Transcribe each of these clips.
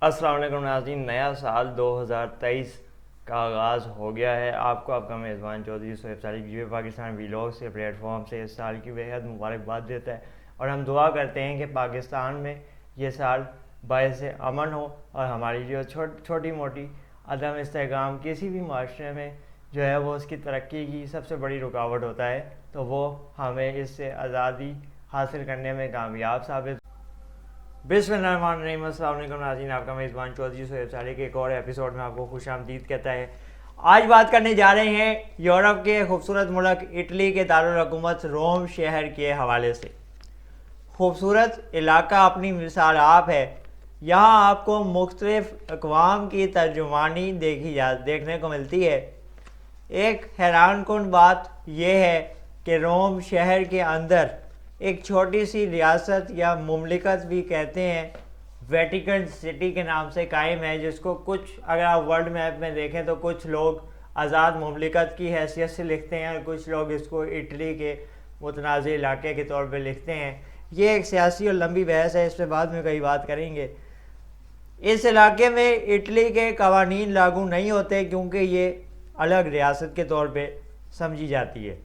السلام علیکم ناظرین، نیا سال 2023 کا آغاز ہو گیا ہے۔ آپ کو آپ کا میزبان چودھری سہیب سالک جی پاکستان ویلاگ سے پلیٹ فارم سے اس سال کی بےحد مبارکباد دیتا ہے، اور ہم دعا کرتے ہیں کہ پاکستان میں یہ سال باعث امن ہو، اور ہماری جو چھوٹی موٹی عدم استحکام کسی بھی معاشرے میں جو ہے وہ اس کی ترقی کی سب سے بڑی رکاوٹ ہوتا ہے، تو وہ ہمیں اس سے آزادی حاصل کرنے میں کامیاب ثابت۔ بسم اللہ الرحمن الرحیم۔ السلام علیکم ناظرین، آپ کا میزبان چودھری سہیب سالک کے ایک اور ایپیسوڈ میں آپ کو خوش آمدید کہتا ہے۔ آج بات کرنے جا رہے ہیں یورپ کے خوبصورت ملک اٹلی کے دارالحکومت روم شہر کے حوالے سے۔ خوبصورت علاقہ اپنی مثال آپ ہے۔ یہاں آپ کو مختلف اقوام کی ترجمانی دیکھنے کو ملتی ہے۔ ایک حیران کن بات یہ ہے کہ روم شہر کے اندر ایک چھوٹی سی ریاست یا مملکت بھی کہتے ہیں، ویٹیکن سٹی کے نام سے قائم ہے، جس کو کچھ اگر آپ ورلڈ میپ میں دیکھیں تو کچھ لوگ آزاد مملکت کی حیثیت سے لکھتے ہیں، اور کچھ لوگ اس کو اٹلی کے متنازع علاقے کے طور پہ لکھتے ہیں۔ یہ ایک سیاسی اور لمبی بحث ہے، اس پہ بعد میں کئی بات کریں گے۔ اس علاقے میں اٹلی کے قوانین لاگو نہیں ہوتے کیونکہ یہ الگ ریاست کے طور پہ سمجھی جاتی ہے۔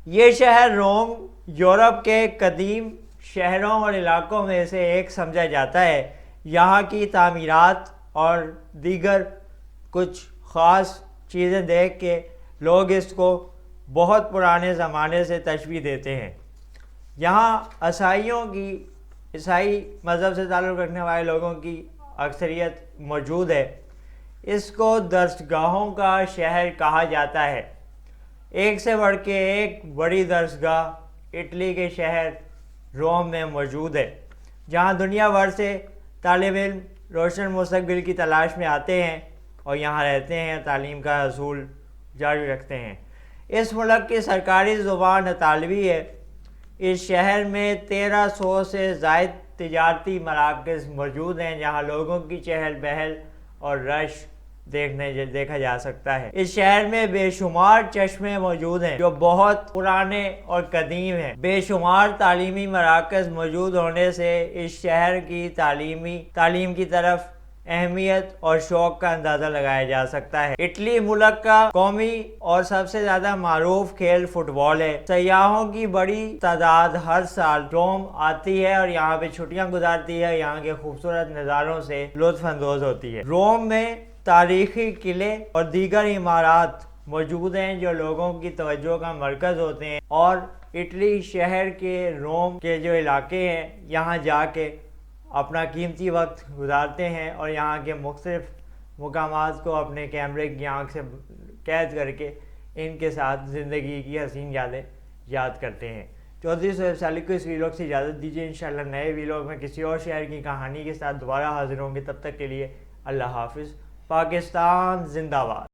یہ شہر روم یورپ کے قدیم شہروں اور علاقوں میں سے ایک سمجھا جاتا ہے۔ یہاں کی تعمیرات اور دیگر کچھ خاص چیزیں دیکھ کے لوگ اس کو بہت پرانے زمانے سے تشبیہ دیتے ہیں۔ یہاں عیسائی مذہب سے تعلق رکھنے والے لوگوں کی اکثریت موجود ہے۔ اس کو درسگاہوں کا شہر کہا جاتا ہے۔ ایک سے بڑھ کے ایک بڑی درسگاہ اٹلی کے شہر روم میں موجود ہے، جہاں دنیا بھر سے طالب علم روشن مستقبل کی تلاش میں آتے ہیں اور یہاں رہتے ہیں، تعلیم کا حصول جاری رکھتے ہیں۔ اس ملک کی سرکاری زبان اطالوی ہے۔ اس شہر میں 1300 سے زائد تجارتی مراکز موجود ہیں، جہاں لوگوں کی چہل پہل اور رش دیکھا جا سکتا ہے۔ اس شہر میں بے شمار چشمے موجود ہیں جو بہت پرانے اور قدیم ہیں۔ بے شمار تعلیمی مراکز موجود ہونے سے اس شہر کی تعلیم کی طرف اہمیت اور شوق کا اندازہ لگایا جا سکتا ہے۔ اٹلی ملک کا قومی اور سب سے زیادہ معروف کھیل فٹ بال ہے۔ سیاحوں کی بڑی تعداد ہر سال روم آتی ہے اور یہاں پہ چھٹیاں گزارتی ہے، یہاں کے خوبصورت نظاروں سے لطف اندوز ہوتی ہے۔ روم میں تاریخی قلعے اور دیگر عمارات موجود ہیں جو لوگوں کی توجہ کا مرکز ہوتے ہیں، اور اٹلی شہر کے روم کے جو علاقے ہیں یہاں جا کے اپنا قیمتی وقت گزارتے ہیں، اور یہاں کے مختلف مقامات کو اپنے کیمرے کی آنکھ سے قید کر کے ان کے ساتھ زندگی کی حسین یادیں یاد کرتے ہیں۔ چودھری سہیب سالک کو اس ویلاگ سے اجازت دیجیے۔ انشاءاللہ نئے ویلاگ میں کسی اور شہر کی کہانی کے ساتھ دوبارہ حاضر ہوں گے۔ تب تک کے لیے اللہ حافظ۔ پاکستان زندہ باد۔